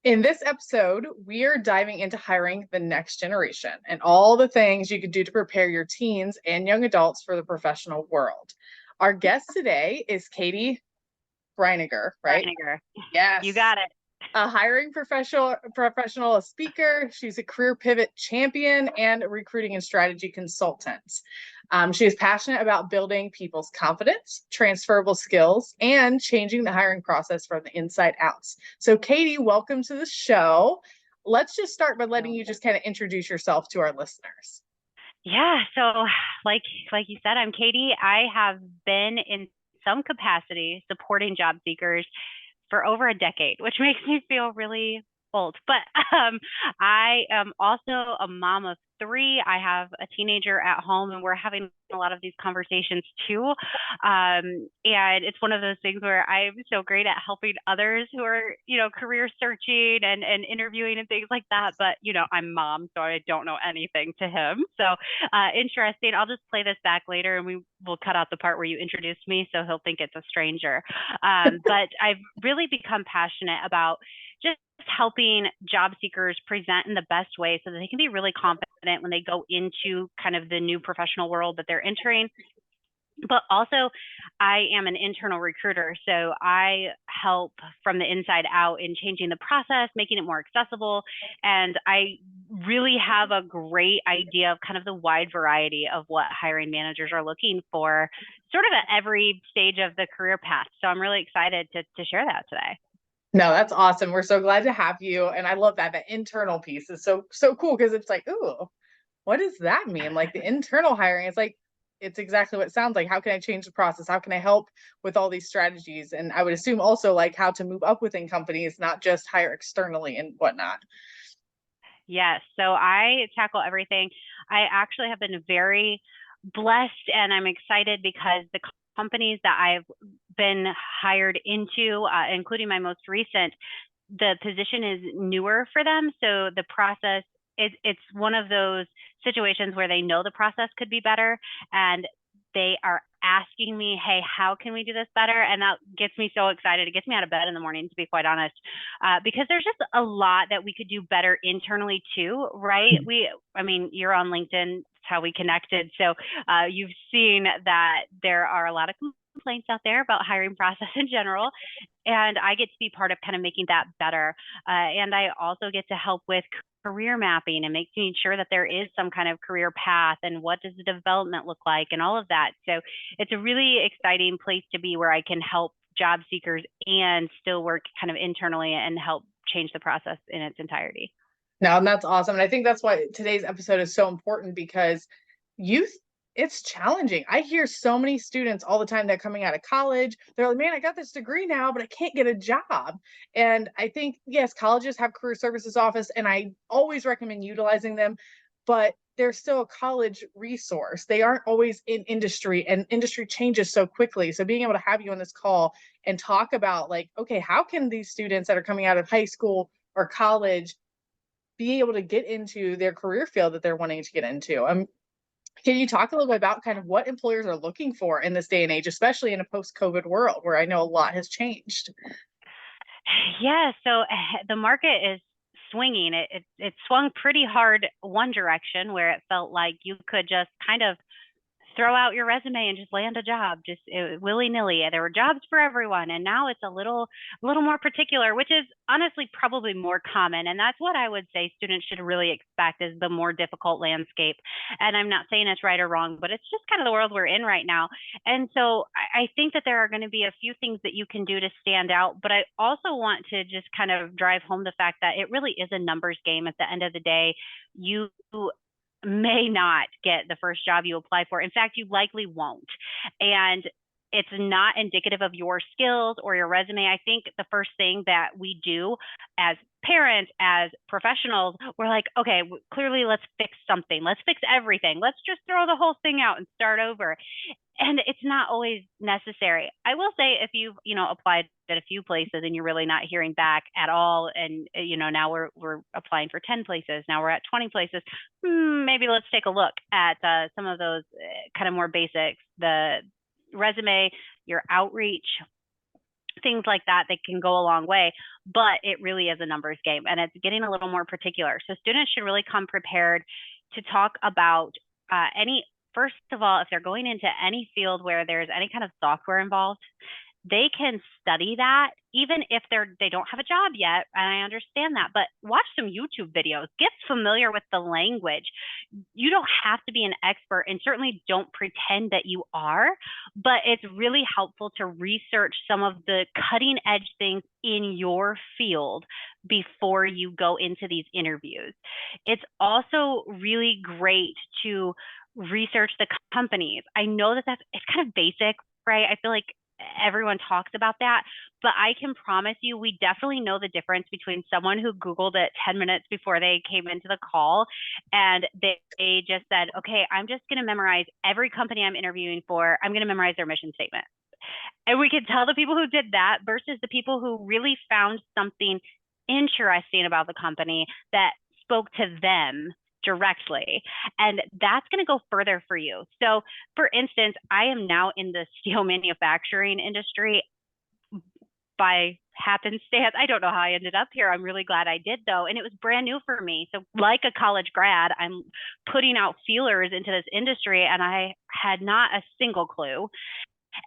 In this episode, we are diving into hiring the next generation and all the things you can do to prepare your teens and young adults for the professional world. Our guest today is Katie Reiniger, right? Reiniger. You Yes. got it. A hiring professional, a speaker. She's a career pivot champion and a recruiting and strategy consultant. She is passionate about building people's confidence, transferable skills, and changing the hiring process from the inside out. So, Katie, welcome to the show. Let's just start by letting you just kind of introduce yourself to our listeners. Yeah, so like you said, I'm Katie. I have been in some capacity supporting job seekers for over a decade, which makes me feel really old. But I am also a mom of three. I have a teenager at home, and we're having a lot of these conversations too. And it's one of those things where I'm so great at helping others who are, career searching and interviewing and things like that. But, I'm mom, so I don't know anything to him. So interesting. I'll just play this back later and we will cut out the part where you introduced me so he'll think it's a stranger. But I've really become passionate about just helping job seekers present in the best way so that they can be really confident when they go into kind of the new professional world that they're entering. But also, I am an internal recruiter. So I help from the inside out in changing the process, making it more accessible. And I really have a great idea of kind of the wide variety of what hiring managers are looking for, sort of at every stage of the career path. So I'm really excited to share that today. No, that's awesome. We're so glad to have you. And I love that. The internal piece is so cool because it's like, ooh, what does that mean? Like the internal hiring, it's like it's exactly what it sounds like. How can I change the process? How can I help with all these strategies? And I would assume also like how to move up within companies, not just hire externally and whatnot. Yes. So I tackle everything. I actually have been very blessed and I'm excited because the companies that I've been hired into, including my most recent, the position is newer for them. So the process, it's one of those situations where they know the process could be better and they are asking me, hey, how can we do this better? And that gets me so excited. It gets me out of bed in the morning, to be quite honest, because there's just a lot that we could do better internally too, right? I mean, you're on LinkedIn, it's how we connected. So you've seen that there are a lot of complaints out there about hiring process in general. And I get to be part of kind of making that better. And I also get to help with career mapping and making sure that there is some kind of career path and what does the development look like and all of that. So it's a really exciting place to be where I can help job seekers and still work kind of internally and help change the process in its entirety. No, and that's awesome. And I think that's why today's episode is so important because youth, it's challenging. I hear so many students all the time that are coming out of college. They're like, man, I got this degree now, but I can't get a job. And I think, yes, colleges have career services office, and I always recommend utilizing them, but they're still a college resource. They aren't always in industry, and industry changes so quickly. So being able to have you on this call and talk about like, okay, how can these students that are coming out of high school or college be able to get into their career field that they're wanting to get into. Can you talk a little bit about kind of what employers are looking for in this day and age, especially in a post-COVID world where I know a lot has changed? Yeah, so the market is swinging. It swung pretty hard one direction where it felt like you could just kind of throw out your resume and just land a job, just willy nilly. There were jobs for everyone, and now it's a little more particular, which is honestly probably more common. And that's what I would say students should really expect is the more difficult landscape. And I'm not saying it's right or wrong, but it's just kind of the world we're in right now. And so I think that there are going to be a few things that you can do to stand out. But I also want to just kind of drive home the fact that it really is a numbers game at the end of the day. You may not get the first job you apply for. In fact, you likely won't. And it's not indicative of your skills or your resume. I think the first thing that we do as parents, as professionals, we're like, okay, clearly let's fix something. Let's fix everything. Let's just throw the whole thing out and start over. And it's not always necessary. I will say if you've, applied at a few places and you're really not hearing back at all, and now we're applying for 10 places, now we're at 20 places, maybe let's take a look at some of those kind of more basics, the resume, your outreach, things like that, they can go a long way, but it really is a numbers game, and it's getting a little more particular. So students should really come prepared to talk about any, first of all, if they're going into any field where there's any kind of software involved, they can study that even if they don't have a job yet. And I understand that, but watch some YouTube videos, get familiar with the language. You don't have to be an expert, and certainly don't pretend that you are, but it's really helpful to research some of the cutting edge things in your field before you go into these interviews. It's also really great to research the companies. I know that it's kind of basic, right? I feel like everyone talks about that, but I can promise you, we definitely know the difference between someone who Googled it 10 minutes before they came into the call and they just said, okay, I'm just going to memorize every company I'm interviewing for. I'm going to memorize their mission statement. And we can tell the people who did that versus the people who really found something interesting about the company that spoke to them directly. And that's going to go further for you. So, for instance, I am now in the steel manufacturing industry by happenstance. I don't know how I ended up here. I'm really glad I did, though. And it was brand new for me. So, like a college grad, I'm putting out feelers into this industry, and I had not a single clue.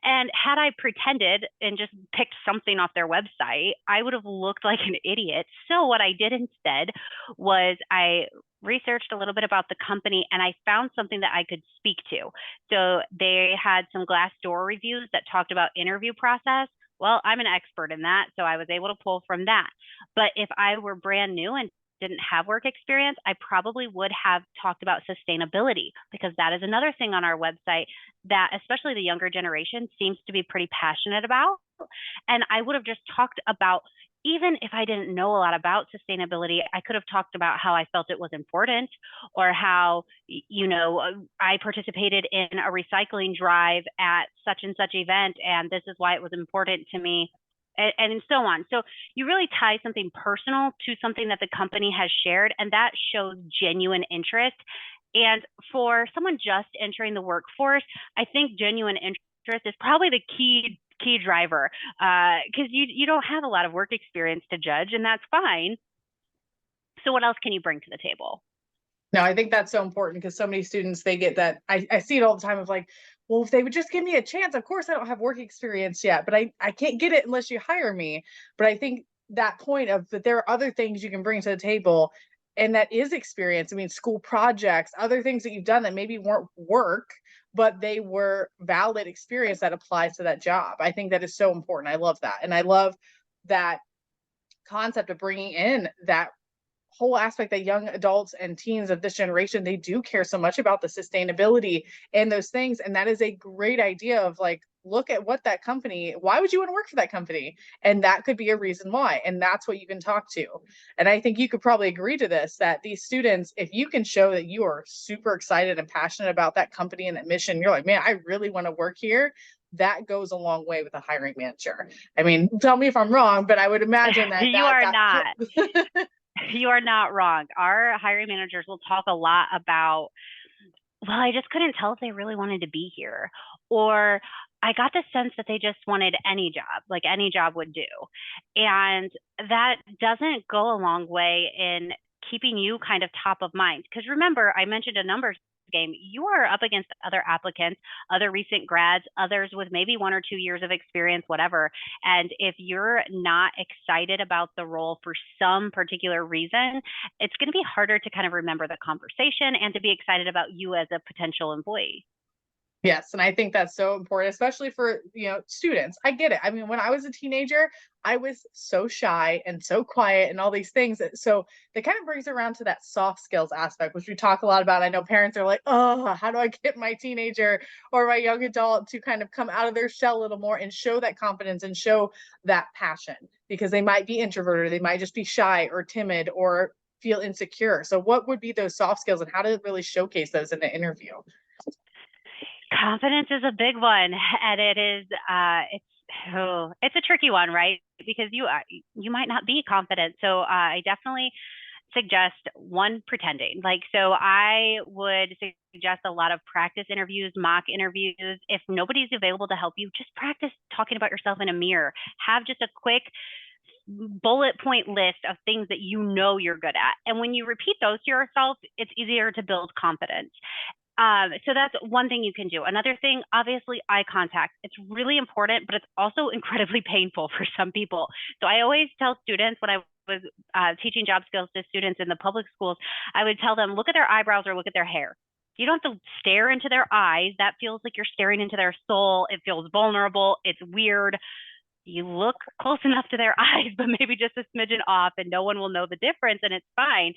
And had I pretended and just picked something off their website, I would have looked like an idiot. So what I did instead was I researched a little bit about the company, and I found something that I could speak to. So they had some Glassdoor reviews that talked about interview process. Well, I'm an expert in that, so I was able to pull from that. But if I were brand new and didn't have work experience, I probably would have talked about sustainability, because that is another thing on our website that especially the younger generation seems to be pretty passionate about. And I would have just talked about, even if I didn't know a lot about sustainability, I could have talked about how I felt it was important, or how, I participated in a recycling drive at such and such event, and this is why it was important to me, and so on. So you really tie something personal to something that the company has shared, and that shows genuine interest. And for someone just entering the workforce, I think genuine interest is probably the key driver, because you don't have a lot of work experience to judge, and that's fine. So what else can you bring to the table? No, I think that's so important, because so many students, they get that. I see it all the time of like, well, if they would just give me a chance, of course I don't have work experience yet, but I can't get it unless you hire me. But I think that point of that there are other things you can bring to the table, and that is experience. I mean, school projects, other things that you've done that maybe weren't work, but they were valid experience that applies to that job. I think that is so important. I love that. And I love that concept of bringing in that whole aspect that young adults and teens of this generation, they do care so much about the sustainability and those things. And that is a great idea of like, look at what that company, why would you want to work for that company? And that could be a reason why. And that's what you can talk to. And I think you could probably agree to this, that these students, if you can show that you are super excited and passionate about that company and that mission, you're like, man, I really want to work here. That goes a long way with a hiring manager. I mean, tell me if I'm wrong, but I would imagine that You are not. You are not wrong. Our hiring managers will talk a lot about, well, I just couldn't tell if they really wanted to be here, or I got the sense that they just wanted any job, like any job would do. And that doesn't go a long way in keeping you kind of top of mind. Because remember, I mentioned a numbers game. You are up against other applicants, other recent grads, others with maybe 1 or 2 years of experience, whatever. And if you're not excited about the role for some particular reason, it's going to be harder to kind of remember the conversation and to be excited about you as a potential employee. Yes, and I think that's so important, especially for, students. I get it. I mean, when I was a teenager, I was so shy and so quiet and all these things. So that kind of brings around to that soft skills aspect, which we talk a lot about. I know parents are like, oh, how do I get my teenager or my young adult to kind of come out of their shell a little more and show that confidence and show that passion, because they might be introverted, they might just be shy or timid or feel insecure. So what would be those soft skills, and how to really showcase those in the interview? Confidence is a big one, and it's a tricky one, right? Because you might not be confident. So I definitely suggest one, pretending. Like, so I would suggest a lot of practice interviews, mock interviews. If nobody's available to help you, just practice talking about yourself in a mirror. Have just a quick bullet point list of things that you know you're good at. And when you repeat those to yourself, it's easier to build confidence. So that's one thing you can do. Another thing, obviously, eye contact. It's really important, but it's also incredibly painful for some people. So I always tell students when I was teaching job skills to students in the public schools, I would tell them, look at their eyebrows or look at their hair. You don't have to stare into their eyes. That feels like you're staring into their soul. It feels vulnerable. It's weird. You look close enough to their eyes, but maybe just a smidgen off, and no one will know the difference, and it's fine.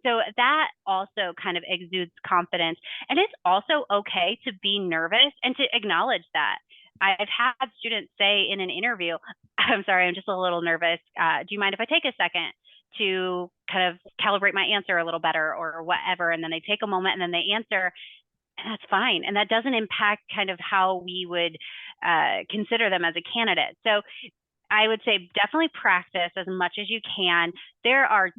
So that also kind of exudes confidence. And it's also okay to be nervous and to acknowledge that. I've had students say in an interview, I'm sorry, I'm just a little nervous. Do you mind if I take a second to kind of calibrate my answer a little better or whatever? And then they take a moment and then they answer. And that's fine. And that doesn't impact kind of how we would consider them as a candidate. So I would say definitely practice as much as you can. There are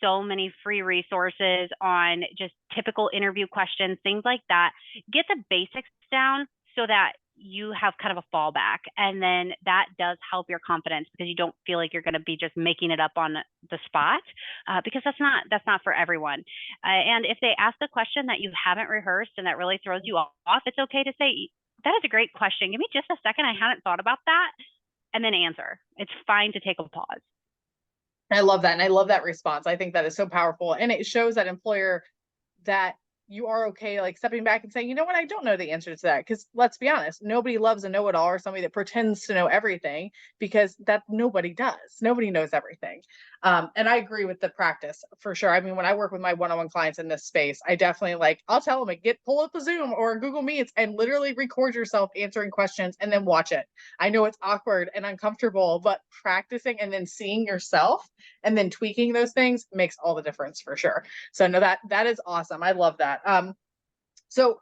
so many free resources on just typical interview questions, things like that. Get the basics down so that you have kind of a fallback, and then that does help your confidence because you don't feel like you're going to be just making it up on the spot, because that's not for everyone. And if they ask a question that you haven't rehearsed and that really throws you off, it's okay to say, that is a great question, give me just a second, I hadn't thought about that, and then answer. It's fine to take a pause. I love that. And I love that response. I think that is so powerful. And it shows that employer that you are okay, like stepping back and saying, you know what, I don't know the answer to that. Because let's be honest, nobody loves a know-it-all or somebody that pretends to know everything, because that nobody does. Nobody knows everything. And I agree with the practice for sure. I mean, when I work with my one-on-one clients in this space, I definitely I'll tell them, pull up a Zoom or Google Meets and literally record yourself answering questions and then watch it. I know it's awkward and uncomfortable, but practicing and then seeing yourself and then tweaking those things makes all the difference for sure. So no, that is awesome. I love that. So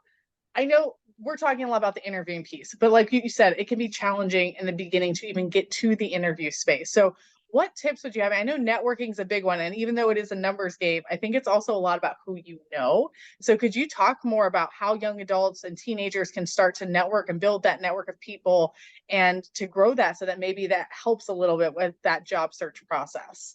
I know we're talking a lot about the interviewing piece, but like you said, it can be challenging in the beginning to even get to the interview space. So what tips would you have? I know networking is a big one, and even though it is a numbers game, I think it's also a lot about who you know. So could you talk more about how young adults and teenagers can start to network and build that network of people and to grow that, so that maybe that helps a little bit with that job search process?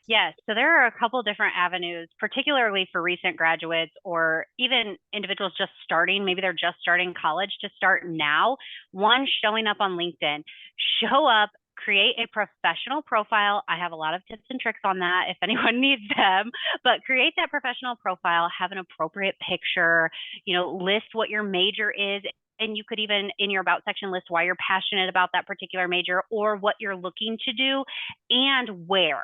Yes, so there are a couple different avenues, particularly for recent graduates or even individuals just starting. Maybe they're just starting college to start now. One, showing up on LinkedIn. Show up, create a professional profile. I have a lot of tips and tricks on that if anyone needs them, but create that professional profile, have an appropriate picture, list what your major is. And you could even in your about section list why you're passionate about that particular major or what you're looking to do and where.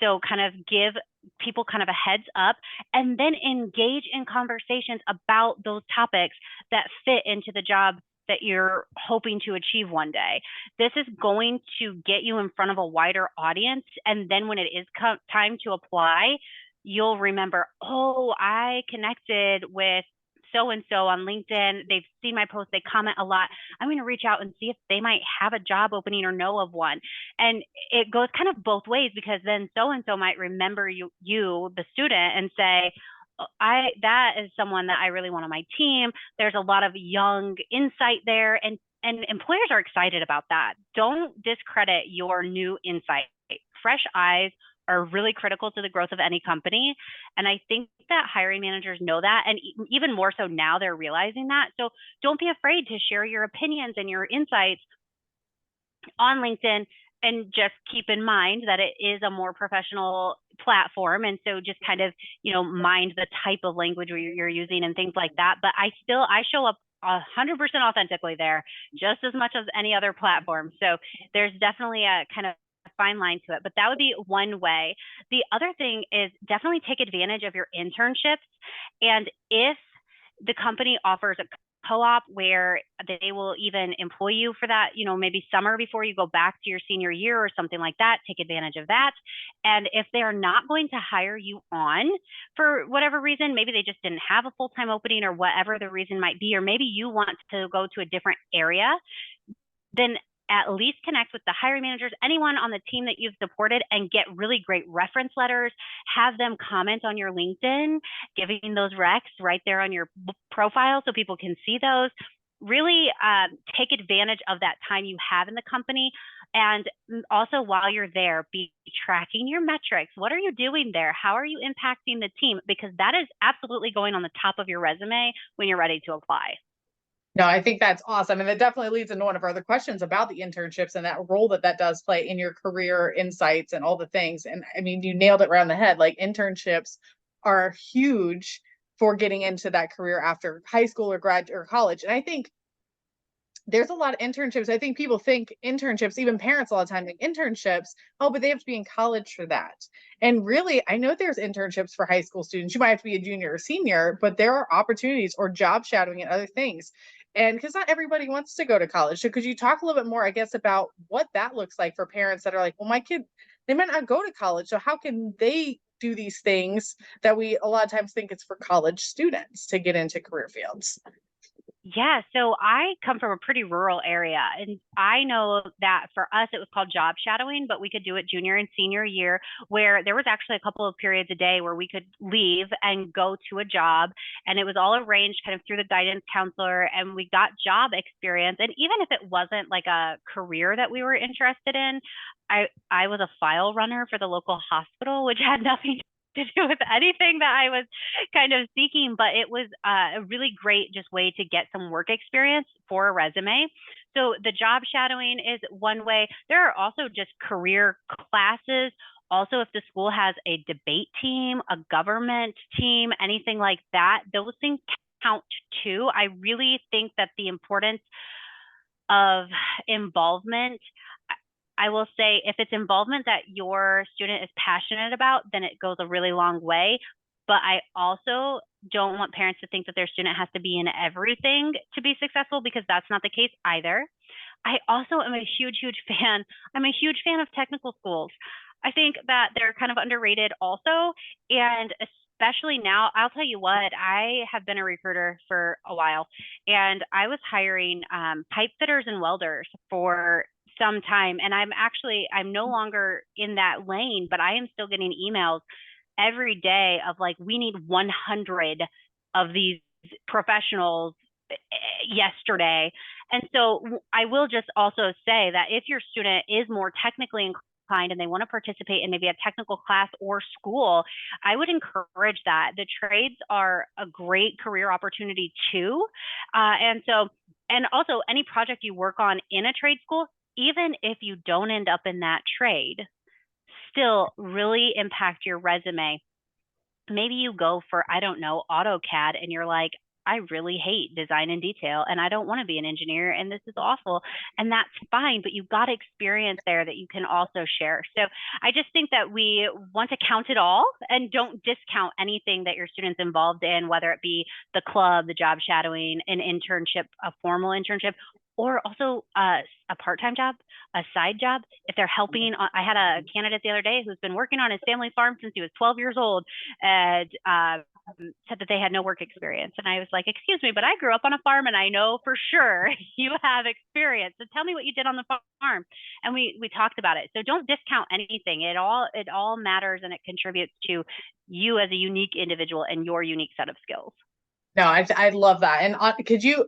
So kind of give people kind of a heads up and then engage in conversations about those topics that fit into the job that you're hoping to achieve one day. This is going to get you in front of a wider audience. And then when it is time to apply, you'll remember, oh, I connected with so-and-so on LinkedIn. They've seen my post. They comment a lot. I'm going to reach out and see if they might have a job opening or know of one. And it goes kind of both ways, because then so-and-so might remember you, the student, and say, that is someone that I really want on my team. There's a lot of young insight there. And employers are excited about that. Don't discredit your new insight. Fresh eyes are really critical to the growth of any company. And I think that hiring managers know that. And even more so now, they're realizing that. So don't be afraid to share your opinions and your insights on LinkedIn. And just keep in mind that it is a more professional platform. And so just kind of, mind the type of language you're using and things like that. But I show up 100% authentically there, just as much as any other platform. So there's definitely a kind of fine line to it, but that would be one way. The other thing is definitely take advantage of your internships. And if the company offers a co-op where they will even employ you for that, maybe summer before you go back to your senior year or something like that, take advantage of that. And if they are not going to hire you on for whatever reason, maybe they just didn't have a full-time opening or whatever the reason might be, or maybe you want to go to a different area, then at least connect with the hiring managers, anyone on the team that you've supported, and get really great reference letters. Have them comment on your LinkedIn, giving those recs right there on your profile so people can see those. Really take advantage of that time you have in the company. And also, while you're there, be tracking your metrics. What are you doing there? How are you impacting the team? Because that is absolutely going on the top of your resume when you're ready to apply. No, I think that's awesome. And it definitely leads into one of our other questions about the internships and that role that that does play in your career insights and all the things. And I mean, you nailed it right on the head. Like internships are huge for getting into that career after high school or grad or college. And I think there's a lot of internships. I think people think internships, even parents a lot of time think internships, oh, but they have to be in college for that. And really, I know there's internships for high school students. You might have to be a junior or senior, but there are opportunities or job shadowing and other things. And because not everybody wants to go to college. So could you talk a little bit more, I guess, about what that looks like for parents that are like, well, my kid, they might not go to college. So how can they do these things that we a lot of times think it's for college students to get into career fields? Yeah, so I come from a pretty rural area, and I know that for us it was called job shadowing, but we could do it junior and senior year, where there was actually a couple of periods a day where we could leave and go to a job, and it was all arranged kind of through the guidance counselor, and we got job experience. And even if it wasn't like a career that we were interested in, I was a file runner for the local hospital, which had nothing to do with anything that I was kind of seeking, but it was a really great just way to get some work experience for a resume. So the job shadowing is one way. There are also just career classes. Also, if the school has a debate team, a government team, anything like that, those things count too. I really think that the importance of involvement, I will say if it's involvement that your student is passionate about, then it goes a really long way. But I also don't want parents to think that their student has to be in everything to be successful, because that's not the case either. I also am a huge, huge fan. I'm a huge fan of technical schools. I think that they're kind of underrated also. And especially now, I'll tell you what, I have been a recruiter for a while, and I was hiring pipe fitters and welders for some time. And I'm no longer in that lane, but I am still getting emails every day of like, we need 100 of these professionals yesterday. And so I will just also say that if your student is more technically inclined and they want to participate in maybe a technical class or school, I would encourage that. The trades are a great career opportunity too. And also any project you work on in a trade school, even if you don't end up in that trade, still really impact your resume. Maybe you go for, I don't know, AutoCAD, and you're like, I really hate design and detail, and I don't want to be an engineer, and this is awful. And that's fine, but you've got experience there that you can also share. So I just think that we want to count it all and don't discount anything that your student's involved in, whether it be the club, the job shadowing, an internship, a formal internship, or also a part-time job, a side job. If they're helping, I had a candidate the other day who's been working on his family farm since he was 12 years old, and said that they had no work experience. And I was like, excuse me, but I grew up on a farm and I know for sure you have experience. So tell me what you did on the farm. And we talked about it. So don't discount anything. It all matters, and it contributes to you as a unique individual and your unique set of skills. No, I love that. And could you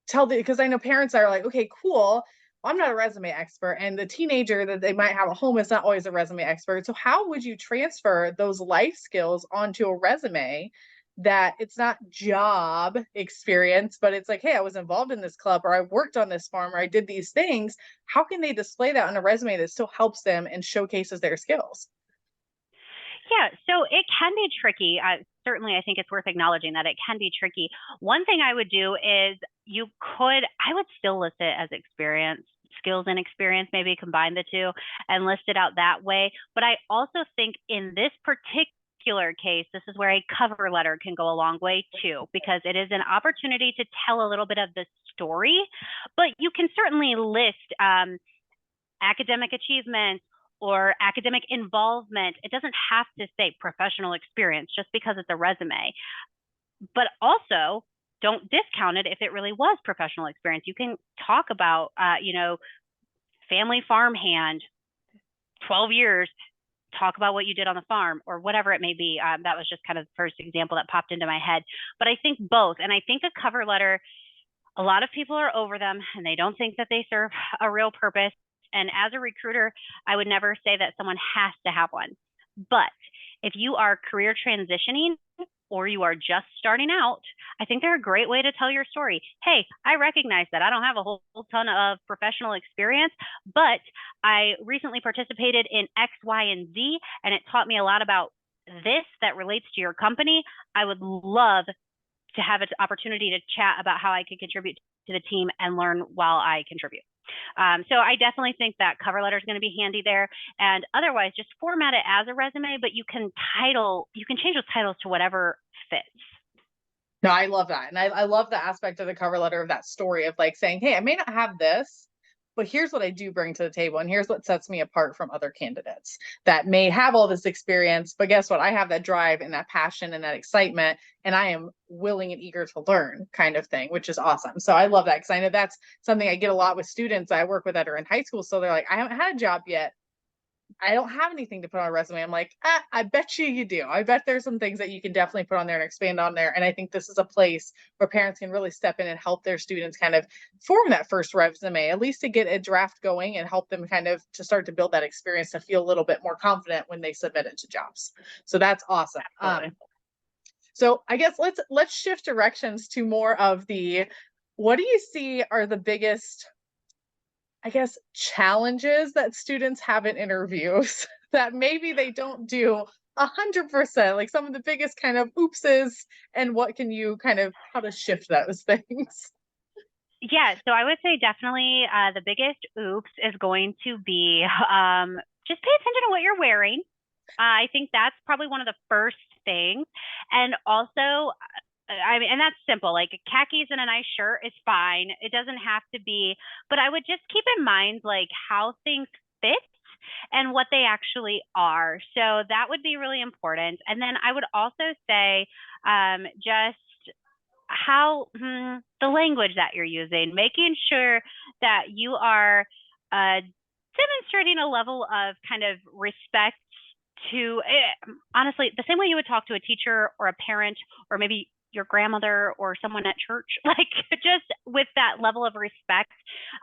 tell the, because I know parents are like, okay, cool. I'm not a resume expert, and the teenager that they might have at home is not always a resume expert. So how would you transfer those life skills onto a resume that it's not job experience, but it's like, hey, I was involved in this club, or I worked on this farm, or I did these things. How can they display that on a resume that still helps them and showcases their skills? Yeah, so it can be tricky. Certainly, I think it's worth acknowledging that it can be tricky. One thing I would do is I would still list it as experience, skills and experience, maybe combine the two and list it out that way. But I also think in this particular case, this is where a cover letter can go a long way too, because it is an opportunity to tell a little bit of the story. But you can certainly list academic achievements or academic involvement. It doesn't have to say professional experience just because it's a resume. But also, don't discount it if it really was professional experience. You can talk about, family farm hand, 12 years, talk about what you did on the farm or whatever it may be. That was just kind of the first example that popped into my head. But I think both. And I think a cover letter, a lot of people are over them and they don't think that they serve a real purpose. And as a recruiter, I would never say that someone has to have one. But if you are career transitioning or you are just starting out, I think they're a great way to tell your story. Hey, I recognize that I don't have a whole ton of professional experience, but I recently participated in X, Y, and Z, and it taught me a lot about this that relates to your company. I would love to have an opportunity to chat about how I could contribute to the team and learn while I contribute. So I definitely think that cover letter is going to be handy there. And otherwise, just format it as a resume, but you can change those titles to whatever fits. No, I love that. And I love the aspect of the cover letter of that story of like saying, hey, I may not have this, but here's what I do bring to the table. And here's what sets me apart from other candidates that may have all this experience. But guess what? I have that drive and that passion and that excitement, and I am willing and eager to learn kind of thing, which is awesome. So I love that because I know that's something I get a lot with students I work with that are in high school. So they're like, I haven't had a job yet. I don't have anything to put on a resume. I'm like, I bet you do. I bet there's some things that you can definitely put on there and expand on there. And I think this is a place where parents can really step in and help their students kind of form that first resume, at least to get a draft going and help them kind of to start to build that experience to feel a little bit more confident when they submit it to jobs. So that's awesome. So I guess let's shift directions to more of the, what do you see are the biggest, I guess, challenges that students have in interviews that maybe they don't do 100%, like some of the biggest kind of oopses, and what can you kind of how to shift those things? Yeah, so I would say definitely the biggest oops is going to be just pay attention to what you're wearing. I think that's probably one of the first things. And also, I mean, and that's simple. Like khakis and a nice shirt is fine. It doesn't have to be, but I would just keep in mind like how things fit and what they actually are. So that would be really important. And then I would also say just how the language that you're using, making sure that you are demonstrating a level of kind of respect to honestly the same way you would talk to a teacher or a parent or maybe your grandmother or someone at church, like just with that level of respect.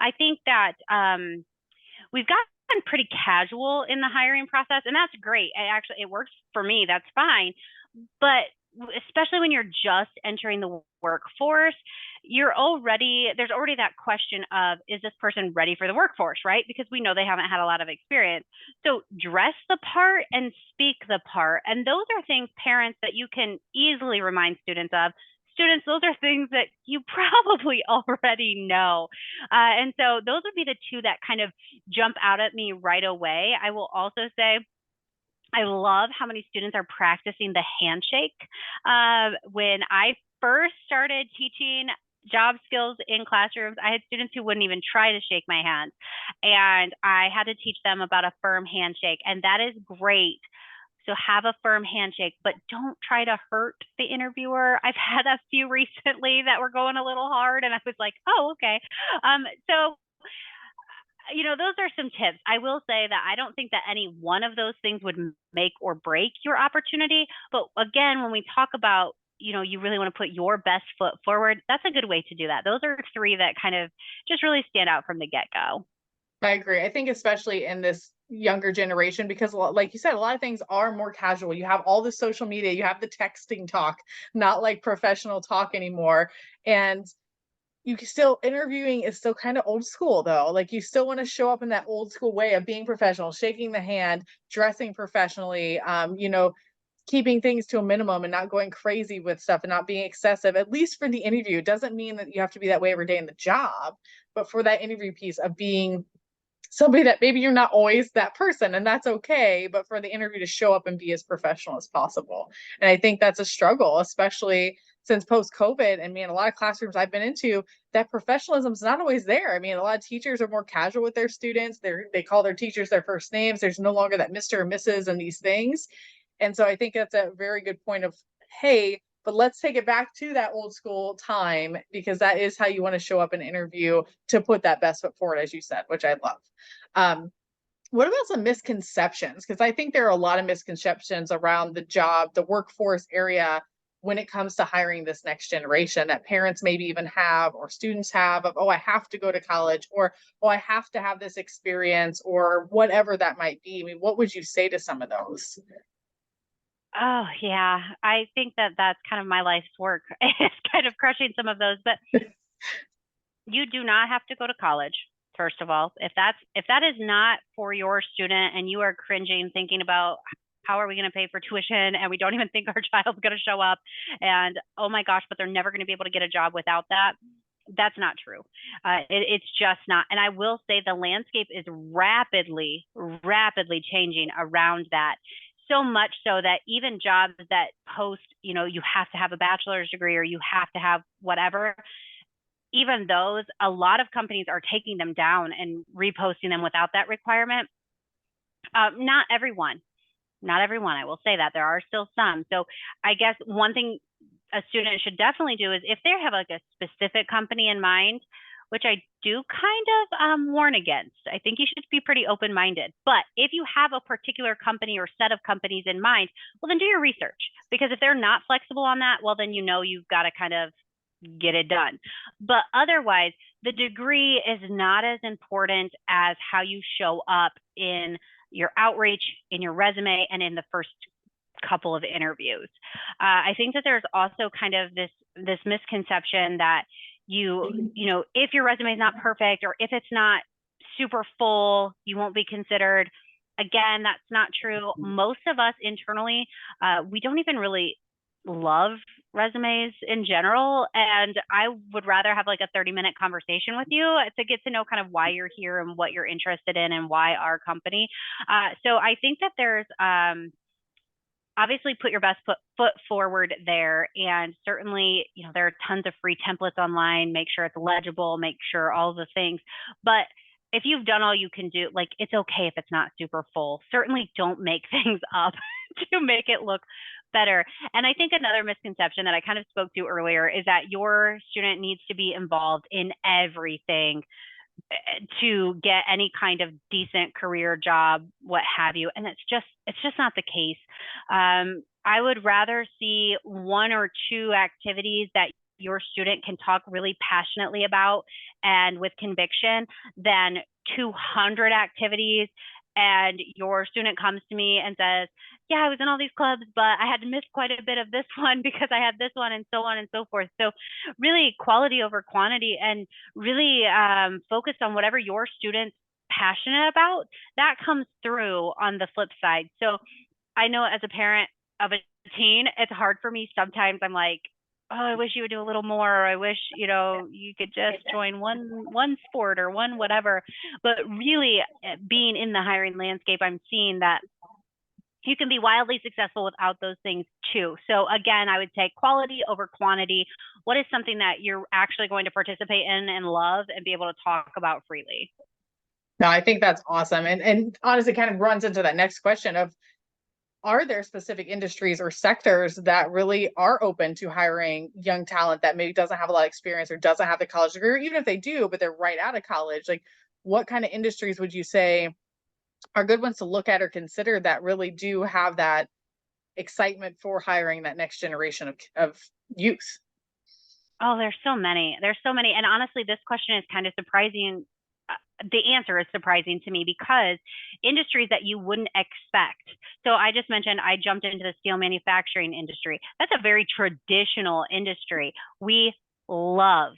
I think that we've gotten pretty casual in the hiring process, and that's great. It works for me. That's fine. But especially when you're just entering the workforce, there's already that question of, is this person ready for the workforce, right? Because we know they haven't had a lot of experience. So dress the part and speak the part. And those are things, parents, that you can easily remind students of. Students, those are things that you probably already know. And so those would be the two that kind of jump out at me right away. I will also say, I love how many students are practicing the handshake. When I first started teaching job skills in classrooms, I had students who wouldn't even try to shake my hand. And I had to teach them about a firm handshake. And that is great. So have a firm handshake, but don't try to hurt the interviewer. I've had a few recently that were going a little hard, and I was like, oh, okay. So those are some tips. I will say that I don't think that any one of those things would make or break your opportunity. But again, when we talk about, you really want to put your best foot forward, that's a good way to do that. Those are three that kind of just really stand out from the get-go. I agree. I think especially in this younger generation, because like you said, a lot of things are more casual. You have all the social media, you have the texting talk, not like professional talk anymore. And you can still, interviewing is still kind of old school though. Like you still want to show up in that old school way of being professional, shaking the hand, dressing professionally, keeping things to a minimum and not going crazy with stuff and not being excessive, at least for the interview. It doesn't mean that you have to be that way every day in the job, but for that interview piece of being somebody that maybe you're not always that person, and that's okay, but for the interview to show up and be as professional as possible. And I think that's a struggle, especially since post-COVID. And man, a lot of classrooms I've been into, that professionalism is not always there. I mean, a lot of teachers are more casual with their students. They call their teachers their first names. There's no longer that Mr. or Mrs. and these things. And so I think that's a very good point of, hey, But let's take it back to that old school time, because that is how you want to show up in an interview, to put that best foot forward, as you said, which I love. What about some misconceptions? Because I think there are a lot of misconceptions around the job, the workforce area, when it comes to hiring this next generation, that parents maybe even have, or students have, of, oh, I have to go to college, or, oh, I have to have this experience, or whatever that might be. I mean, what would you say to some of those? Oh, yeah. I think that that's kind of my life's work. It's kind of crushing some of those, but you do not have to go to college. First of all, if that is not for your student and you are cringing thinking about how are we going to pay for tuition and we don't even think our child's going to show up and oh my gosh, but they're never going to be able to get a job without that. That's not true. It's just not. And I will say the landscape is rapidly, rapidly changing around that. So much so that even jobs that post, you know, you have to have a bachelor's degree or you have to have whatever, even those, a lot of companies are taking them down and reposting them without that requirement. Not everyone, not everyone. I will say that there are still some. So I guess one thing a student should definitely do is if they have like a specific company in mind, which I do kind of warn against. I think you should be pretty open-minded. But if you have a particular company or set of companies in mind, well, then do your research. Because if they're not flexible on that, well, then you know you've got to kind of get it done. But otherwise, the degree is not as important as how you show up in your outreach, in your resume, and in the first couple of interviews. I think that there's also kind of this misconception that you know, if your resume is not perfect or if it's not super full, you won't be considered. Again, that's not true. Most of us internally, we don't even really love resumes in general. And I would rather have like a 30-minute conversation with you to get to know kind of why you're here and what you're interested in and why our company. So I think that there's obviously put your best foot forward there. And certainly, you know, there are tons of free templates online. Make sure it's legible, make sure all the things. But if you've done all you can do, like it's okay if it's not super full. Certainly don't make things up to make it look better. And I think another misconception that I kind of spoke to earlier is that your student needs to be involved in everything to get any kind of decent career job, what have you. And it's just not the case. I would rather see one or two activities that your student can talk really passionately about and with conviction than 200 activities and your student comes to me and says, yeah, I was in all these clubs, but I had to miss quite a bit of this one because I had this one and so on and so forth. So really quality over quantity and really focused on whatever your student's passionate about, that comes through on the flip side. So I know as a parent of a teen, it's hard for me. Sometimes I'm like, oh, I wish you would do a little more. Or I wish, you know, you could just join one sport or one whatever. But really being in the hiring landscape, I'm seeing that you can be wildly successful without those things too. So again, I would say quality over quantity. What is something that you're actually going to participate in and love and be able to talk about freely? No, I think that's awesome. And honestly, kind of runs into that next question of, are there specific industries or sectors that really are open to hiring young talent that maybe doesn't have a lot of experience or doesn't have the college degree, or even if they do, but they're right out of college? Like, what kind of industries would you say are good ones to look at or consider that really do have that excitement for hiring that next generation of youth? Oh, there's so many. There's so many. And honestly, this question is kind of surprising. The answer is surprising to me because industries that you wouldn't expect. So I just mentioned I jumped into the steel manufacturing industry. That's a very traditional industry. We love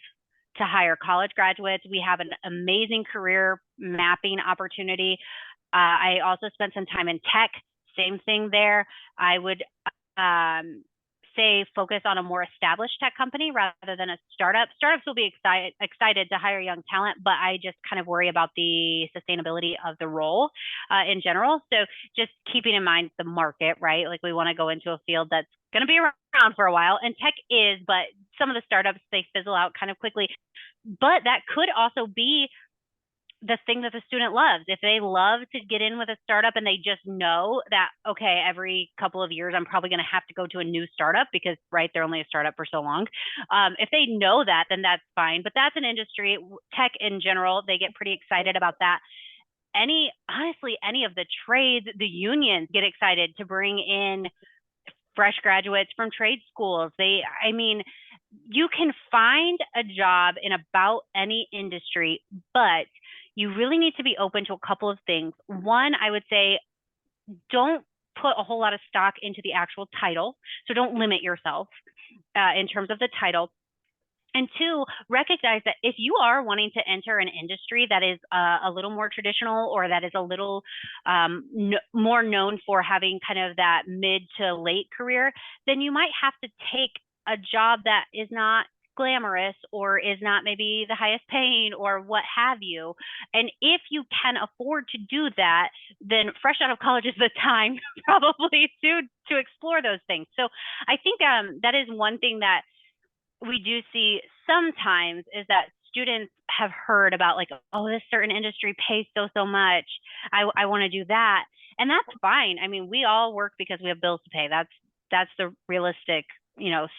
to hire college graduates. We have an amazing career mapping opportunity. I also spent some time in tech, same thing there. I would say focus on a more established tech company rather than a startup. Startups will be excited to hire young talent, but I just kind of worry about the sustainability of the role in general. So just keeping in mind the market, right? Like we want to go into a field that's going to be around for a while, and tech is, but some of the startups, they fizzle out kind of quickly. But that could also be the thing that the student loves. If they love to get in with a startup and they just know that, okay, every couple of years I'm probably going to have to go to a new startup because, right, they're only a startup for so long. If they know that, then that's fine. But that's an industry, tech in general, they get pretty excited about that. Honestly, any of the trades, the unions get excited to bring in fresh graduates from trade schools. I mean, you can find a job in about any industry, but you really need to be open to a couple of things. One, I would say, don't put a whole lot of stock into the actual title. So don't limit yourself in terms of the title. And two, recognize that if you are wanting to enter an industry that is a little more traditional, or that is a little more known for having kind of that mid to late career, then you might have to take a job that is not glamorous or is not maybe the highest paying or what have you. And if you can afford to do that, then fresh out of college is the time probably to explore those things. So I think that is one thing that we do see sometimes, is that students have heard about, like, oh, this certain industry pays so much. I want to do that. And that's fine. I mean, we all work because we have bills to pay. That's the realistic,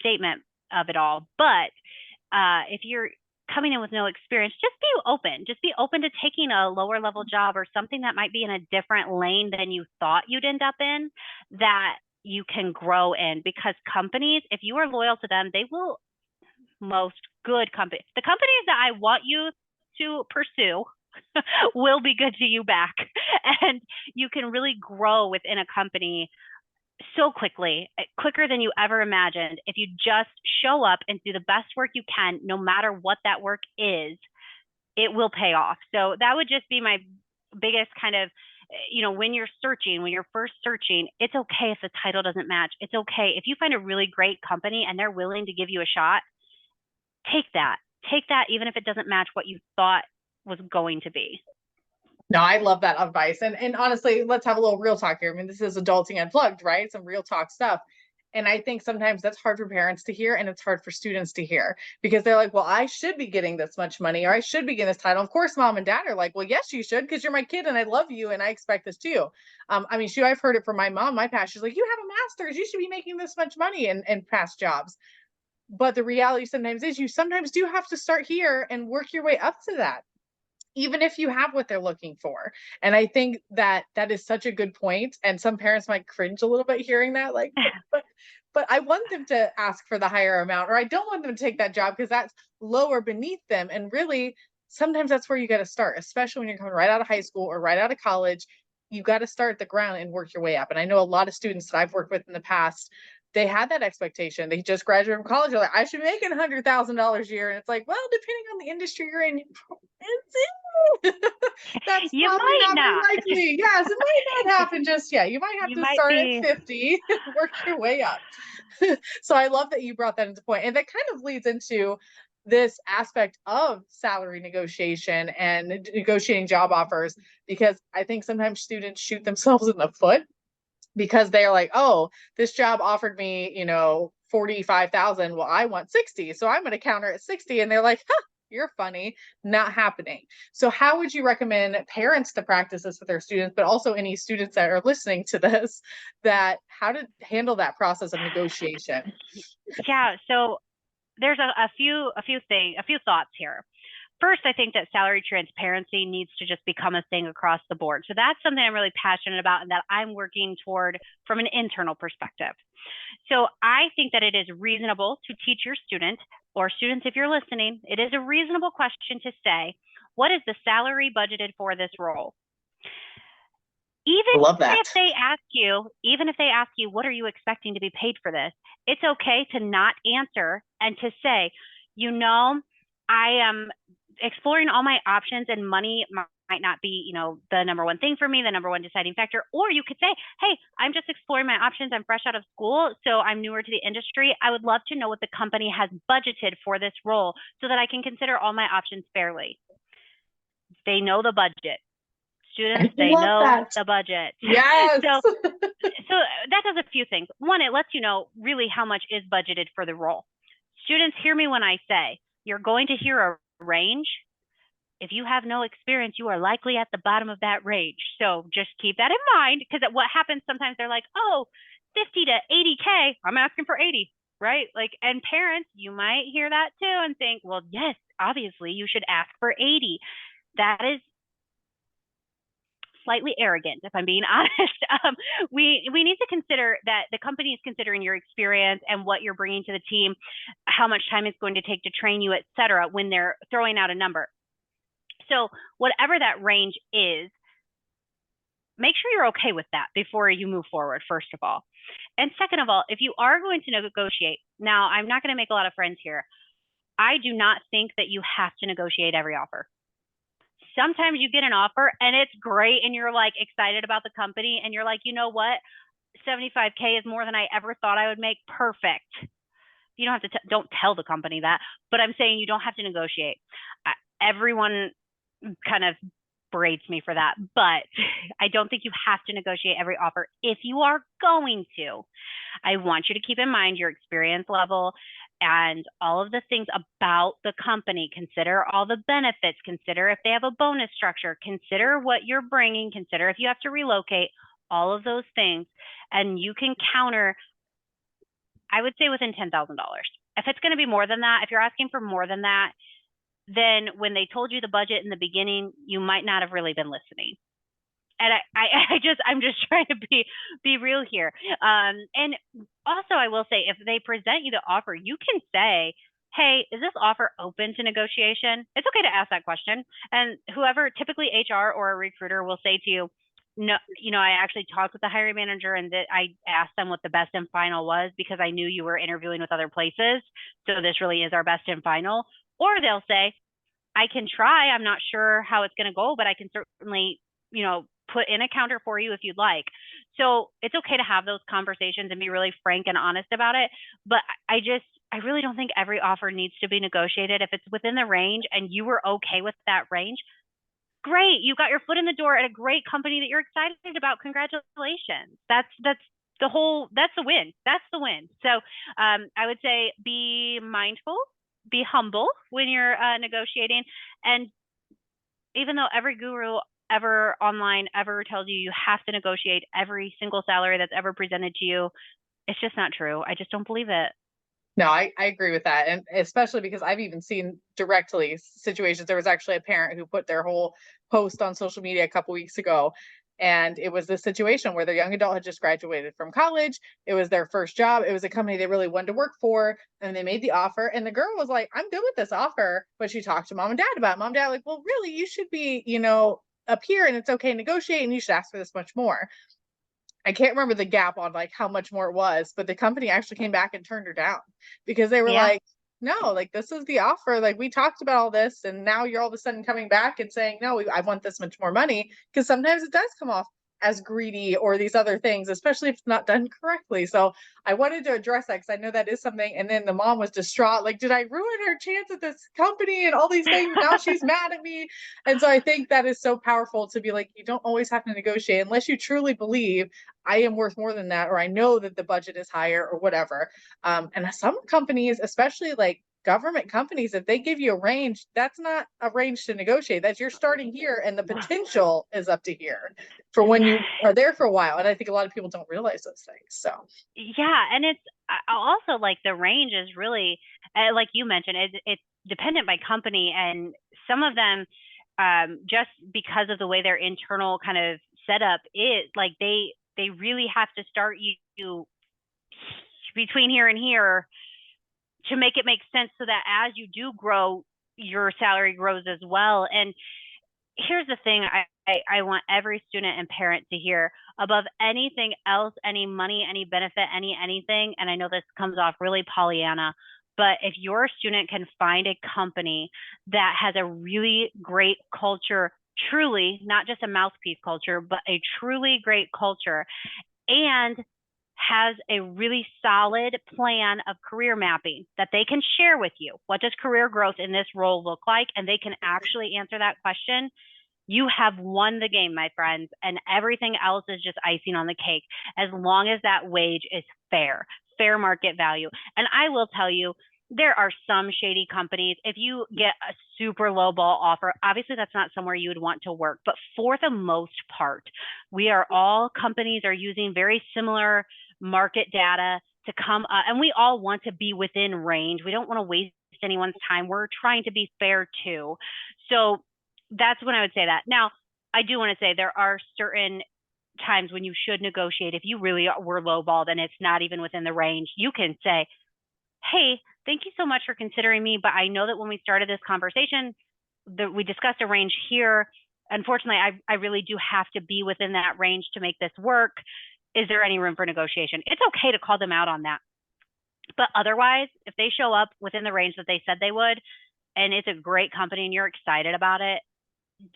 statement of it all. But if you're coming in with no experience, just be open. Just be open to taking a lower level job or something that might be in a different lane than you thought you'd end up in, that you can grow in. Because companies, if you are loyal to them, they will, most good companies, the companies that I want you to pursue will be good to you back. And you can really grow within a company so quickly, quicker than you ever imagined, if you just show up and do the best work you can, no matter what that work is. It will pay off. So that would just be my biggest kind of, when you're first searching, it's okay if the title doesn't match. It's okay if you find a really great company and they're willing to give you a shot. Take that, even if it doesn't match what you thought was going to be. No, I love that advice. And honestly, let's have a little real talk here. I mean, this is adulting unplugged, right? Some real talk stuff. And I think sometimes that's hard for parents to hear, and it's hard for students to hear, because they're like, well, I should be getting this much money, or I should be getting this title. Of course, mom and dad are like, well, yes, you should, because you're my kid and I love you and I expect this too. I mean, I've heard it from my mom, my past. She's like, you have a master's, you should be making this much money in past jobs. But the reality sometimes is you sometimes do have to start here and work your way up to that, even if you have what they're looking for. And I think that is such a good point. And some parents might cringe a little bit hearing that, like, but I want them to ask for the higher amount, or I don't want them to take that job because that's lower beneath them. And really, sometimes that's where you got to start, especially when you're coming right out of high school or right out of college. You got to start at the ground and work your way up. And I know a lot of students that I've worked with in the past, they had that expectation. They just graduated from college. They're like, I should be making $100,000 a year. And it's like, well, depending on the industry you're in, that's you probably might not likely. Yes, it might not happen just yet. You might have you to might start be at 50 and work your way up. So I love that you brought that into point. And that kind of leads into this aspect of salary negotiation and negotiating job offers, because I think sometimes students shoot themselves in the foot, because they're like, oh, this job offered me, 45,000. Well, I want 60. So I'm going to counter at 60. And they're like, huh, you're funny, not happening. So how would you recommend parents to practice this with their students, but also any students that are listening to this, that how to handle that process of negotiation? Yeah, so there's a few thoughts here. First, I think that salary transparency needs to just become a thing across the board. So that's something I'm really passionate about and that I'm working toward from an internal perspective. So I think that it is reasonable to teach your student, or students, if you're listening, it is a reasonable question to say, what is the salary budgeted for this role? I love that. Even if they ask you, what are you expecting to be paid for this? It's okay to not answer and to say, I am exploring all my options, and money might not be, the number one thing for me, the number one deciding factor. Or you could say, hey, I'm just exploring my options. I'm fresh out of school, so I'm newer to the industry. I would love to know what the company has budgeted for this role so that I can consider all my options fairly. They know the budget. Students, they know the budget. Yes. So that does a few things. One, it lets you know really how much is budgeted for the role. Students, hear me when I say you're going to hear a range. if you have no experience, you are likely at the bottom of that range. So just keep that in mind, because what happens sometimes, they're like, oh, 50 to 80K, I'm asking for 80, right? Like, and parents, you might hear that too and think, well, yes, obviously you should ask for 80. That is slightly arrogant, if I'm being honest. We need to consider that the company is considering your experience and what you're bringing to the team, how much time it's going to take to train you, et cetera, when they're throwing out a number. So whatever that range is, make sure you're okay with that before you move forward, first of all. And second of all, if you are going to negotiate, now I'm not going to make a lot of friends here. I do not think that you have to negotiate every offer. Sometimes you get an offer and it's great and you're like excited about the company and you're like, you know what? 75K is more than I ever thought I would make. Perfect. You don't have to, don't tell the company that, but I'm saying you don't have to negotiate. Everyone kind of berates me for that, but I don't think you have to negotiate every offer. If you are going to, I want you to keep in mind your experience level and all of the things about the company. Consider all the benefits, consider if they have a bonus structure, consider what you're bringing, consider if you have to relocate, all of those things. And you can counter, I would say, within $10,000. If it's going to be more than that, if you're asking for more than that, then when they told you the budget in the beginning, you might not have really been listening. And I'm just trying to be real here. And also I will say, if they present you the offer, you can say, hey, is this offer open to negotiation? It's okay to ask that question. And whoever, typically HR or a recruiter, will say to you, no, I actually talked with the hiring manager and that I asked them what the best and final was because I knew you were interviewing with other places. So this really is our best and final. Or they'll say, I can try. I'm not sure how it's going to go, but I can certainly, put in a counter for you if you'd like. So it's okay to have those conversations and be really frank and honest about it. But I really don't think every offer needs to be negotiated. If it's within the range and you were okay with that range, great. You got your foot in the door at a great company that you're excited about. Congratulations. That's the win. That's the win. So I would say be mindful, be humble when you're negotiating. And even though every guru ever online ever tells you have to negotiate every single salary that's ever presented to you, it's just not true. I just don't believe it. No, I agree with that. And especially because I've even seen directly situations. There was actually a parent who put their whole post on social media a couple weeks ago. And it was this situation where their young adult had just graduated from college. It was their first job. It was a company they really wanted to work for. And they made the offer. And the girl was like, I'm good with this offer. But she talked to mom and dad about it. Mom and dad like, well, really, you should be, up here and it's okay to negotiate and you should ask for this much more. I can't remember the gap on like how much more it was, but the company actually came back and turned her down because they were like, no, like this is the offer. Like we talked about all this and now you're all of a sudden coming back and saying, no, I want this much more money. Because sometimes it does come off as greedy or these other things, especially if it's not done correctly. So I wanted to address that because I know that is something. And then the mom was distraught. Like, did I ruin her chance at this company and all these things? Now she's mad at me. And so I think that is so powerful to be like, you don't always have to negotiate unless you truly believe I am worth more than that, or I know that the budget is higher or whatever. And some companies, especially like government companies, if they give you a range, that's not a range to negotiate. That's you're starting here and the potential is up to here for when you are there for a while. And I think a lot of people don't realize those things. So yeah, and it's also like the range is really like you mentioned, it's dependent by company, and some of them just because of the way their internal kind of setup is, like they really have to start you between here and here to make it make sense so that as you do grow, your salary grows as well. And here's the thing I want every student and parent to hear above anything else, any money, any benefit, anything. And I know this comes off really Pollyanna, but if your student can find a company that has a really great culture, truly, not just a mouthpiece culture, but a truly great culture, and has a really solid plan of career mapping that they can share with you. What does career growth in this role look like? And they can actually answer that question. You have won the game, my friends, and everything else is just icing on the cake, as long as that wage is fair market value. And I will tell you, There are some shady companies. If you get a super low ball offer, obviously that's not somewhere you would want to work. But for the most part, companies are using very similar market data to come and we all want to be within range. We don't want to waste anyone's time. We're trying to be fair too. So that's when I would say that. Now, I do want to say there are certain times when you should negotiate. If you really were lowballed and it's not even within the range, you can say, hey, thank you so much for considering me, but I know that when we started this conversation, that we discussed a range here. Unfortunately, I really do have to be within that range to make this work. Is there any room for negotiation? It's okay to call them out on that. But otherwise, if they show up within the range that they said they would, and it's a great company and you're excited about it,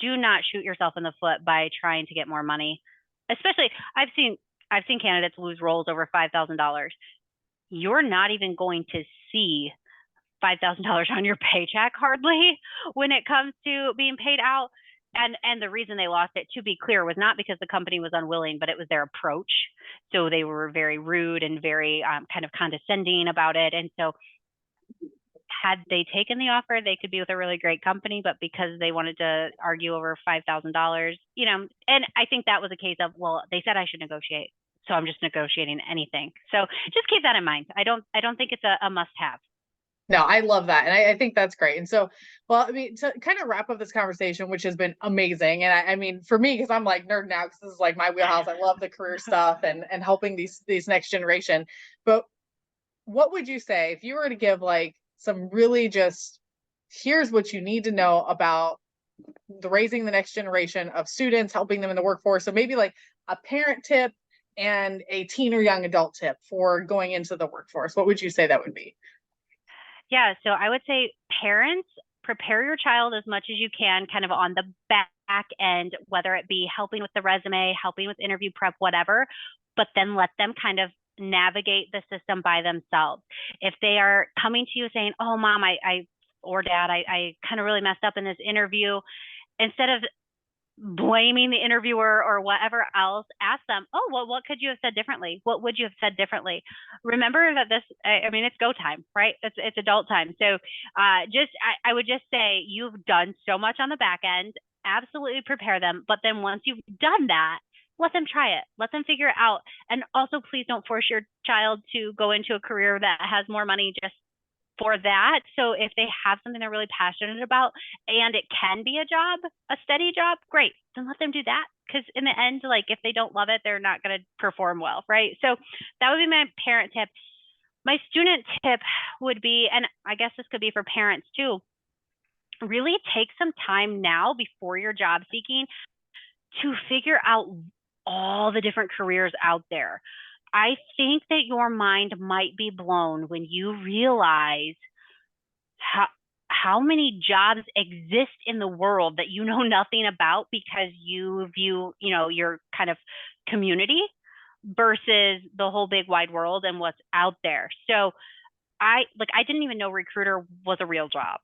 do not shoot yourself in the foot by trying to get more money. Especially, I've seen candidates lose roles over $5,000. You're not even going to see $5,000 on your paycheck hardly when it comes to being paid out. And the reason they lost it, to be clear, was not because the company was unwilling, but it was their approach. So they were very rude and very kind of condescending about it. And so had they taken the offer, they could be with a really great company, but because they wanted to argue over $5,000, and I think that was a case of, well, they said I should negotiate, so I'm just negotiating anything. So just keep that in mind. I don't think it's a must have. No, I love that. And I think that's great. And so, well, I mean, to kind of wrap up this conversation, which has been amazing. And I mean, for me, because I'm like nerd now, because this is like my wheelhouse. I love the career stuff and helping these next generation. But what would you say if you were to give like some really just, here's what you need to know about raising the next generation of students, helping them in the workforce? So maybe like a parent tip and a teen or young adult tip for going into the workforce. What would you say that would be? Yeah, so I would say parents, prepare your child as much as you can, kind of on the back end, whether it be helping with the resume, helping with interview prep, whatever, but then let them kind of navigate the system by themselves. If they are coming to you saying, oh, mom, or dad, I kind of really messed up in this interview, instead of blaming the interviewer or whatever else, ask them, oh, well, what could you have said differently? What would you have said differently? Remember that I mean, it's go time, right? It's adult time. So I would just say you've done so much on the back end. Absolutely prepare them. But then once you've done that, let them try it. Let them figure it out. And also, please don't force your child to go into a career that has more money just for that. So if they have something they're really passionate about and it can be a job, a steady job, great. Then let them do that. Because in the end, like if they don't love it, they're not going to perform well, right? So that would be my parent tip. My student tip would be, and I guess this could be for parents too, really take some time now before you're job seeking to figure out all the different careers out there. I think that your mind might be blown when you realize how many jobs exist in the world that you know nothing about because you view, your kind of community versus the whole big wide world and what's out there. So I didn't even know recruiter was a real job.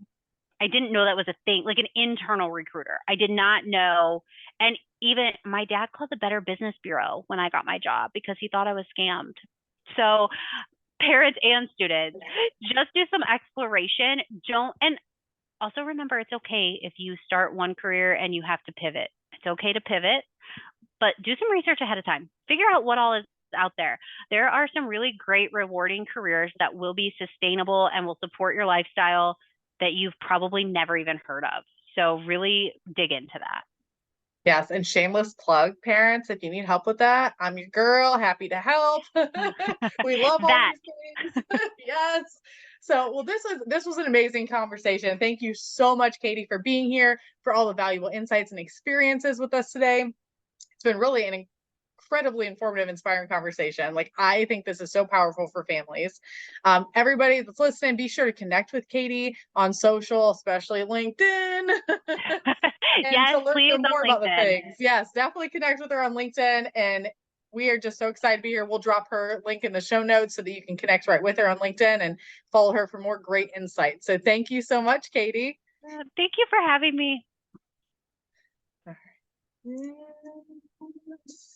I didn't know that was a thing, like an internal recruiter. I did not know. And even my dad called the Better Business Bureau when I got my job because he thought I was scammed. So parents and students, just do some exploration. And also remember, it's okay if you start one career and you have to pivot. It's okay to pivot, but do some research ahead of time. Figure out what all is out there. There are some really great, rewarding careers that will be sustainable and will support your lifestyle that you've probably never even heard of. So really dig into that. Yes, and shameless plug, parents, if you need help with that, I'm your girl, happy to help. We love all That. these things. Yes. So, well, this was an amazing conversation. Thank you so much, Katie, for being here, for all the valuable insights and experiences with us today. It's been really an incredibly informative, inspiring conversation. Like, I think this is so powerful for families. Everybody that's listening, be sure to connect with Katie on social, especially LinkedIn. And Yes, to learn please more on about the LinkedIn. things. Yes, definitely connect with her on LinkedIn. And we are just so excited to be here. We'll drop her link in the show notes so that you can connect right with her on LinkedIn and follow her for more great insights. So thank you so much, Katie. Thank you for having me. All right.